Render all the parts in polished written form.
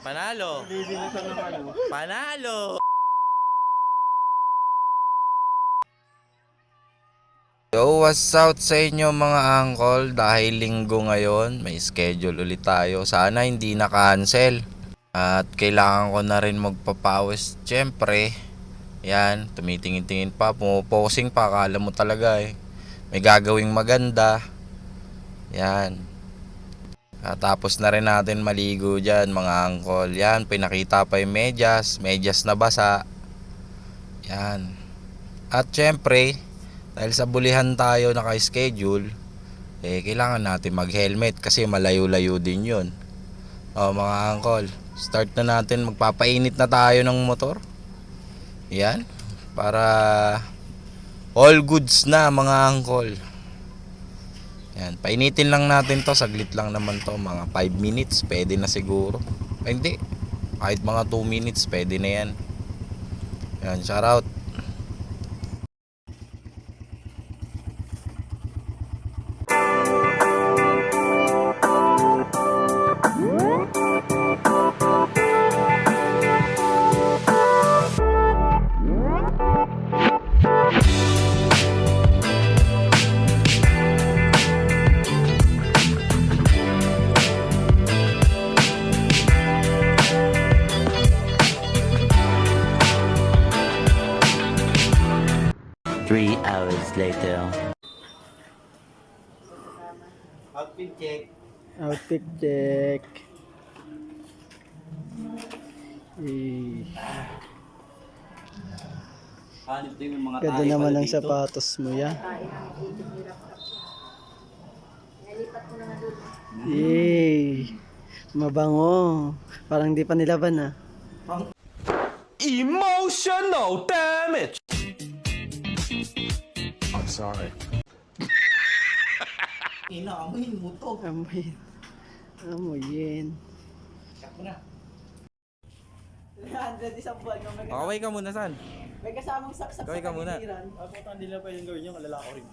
Panalo. Panalo. Yo, what's up sa inyo mga angkol? Dahil linggo ngayon, may schedule ulit tayo. Sana hindi na-cancel. At kailangan ko na rin magpapawis. Siyempre, yan, tumitingin-tingin pa, pumuposing pa. Akala mo talaga may gagawing maganda. Yan. Tapos na rin natin maligo dyan mga angkol. Yan, pinakita pa yung medyas. Medyas na basa. Yan. At siyempre, dahil sa bulihan tayo naka-schedule, kailangan natin mag-helmet kasi malayo-layo din yun. Mga angkol, start na natin. Magpapainit na tayo ng motor. Yan, para all goods na mga angkol. Yan, painitin lang natin to. Saglit lang naman to, mga 5 minutes pwede na siguro. Hindi, kahit mga 2 minutes pwede na yan. Yan, shout out. Three hours later. Outfit check. Outfit check. Ganda naman ang sapatos mo yan. Yay! Mabango. Parang di pa nilaban ah. Emotional damage. I'm sorry. Inaamoyin mo to. Amoyin. Amoyin. Cut mo na. 100 isang buwan yung Kaway ka muna, San. may kasamang saksak Kaway ka muna. Ako hindi lang pa yung gawin yung kalalako rin.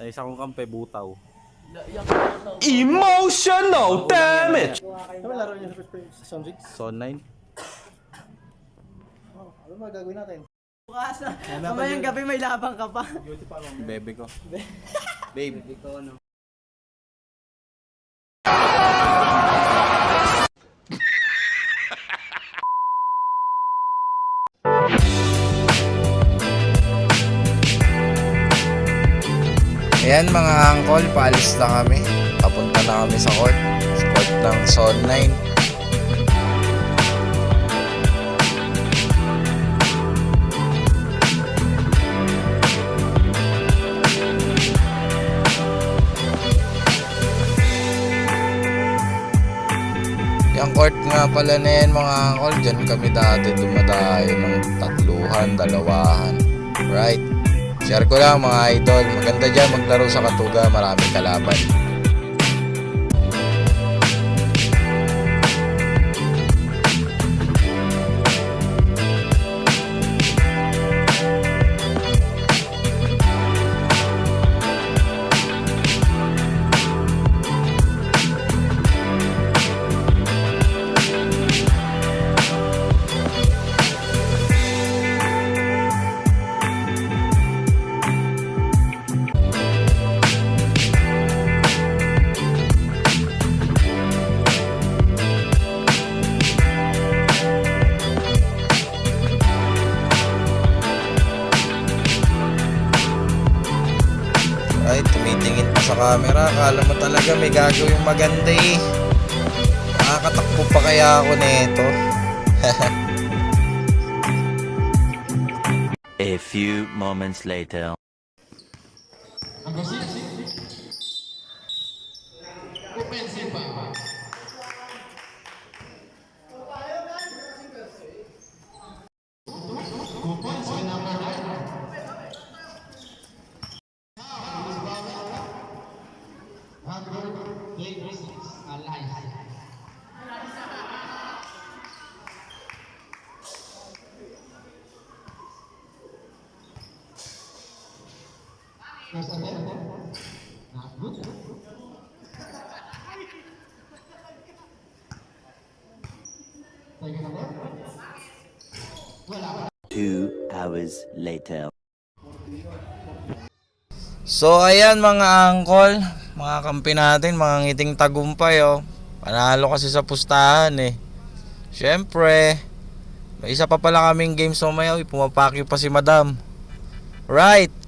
Ay, isa kong kampe butaw. Emotional damage. Ano laro niya sa Son 6? Son 9. Ano ba gagawin natin? Bukas na. Mamayang gabi may labang ka pa. Bebe ko. Babe. Bebe ko, ano? Ayan mga angkol, paalis na kami. Papunta na kami sa court. Sa court ng Son 9. Yung court nga pala na yan mga angkol, dyan kami dati dumadayo ng 3, 2. Right? Share ko lang mga idol, maganda dyan maglaro sa Katuga, maraming kalaban. Ay, tumitingin pa sa camera. Akala mo talaga may gagawing maganda eh. Nakakatakbo pa kaya ako nito. A few moments later. 2 hours later. So ayan mga angkol, mga kampi natin, mga ngiting tagumpay oh. Panalo kasi sa pustahan eh. Syempre, may isa pa pala kaming games mamaya, pumapakyo pa si Madam. Right.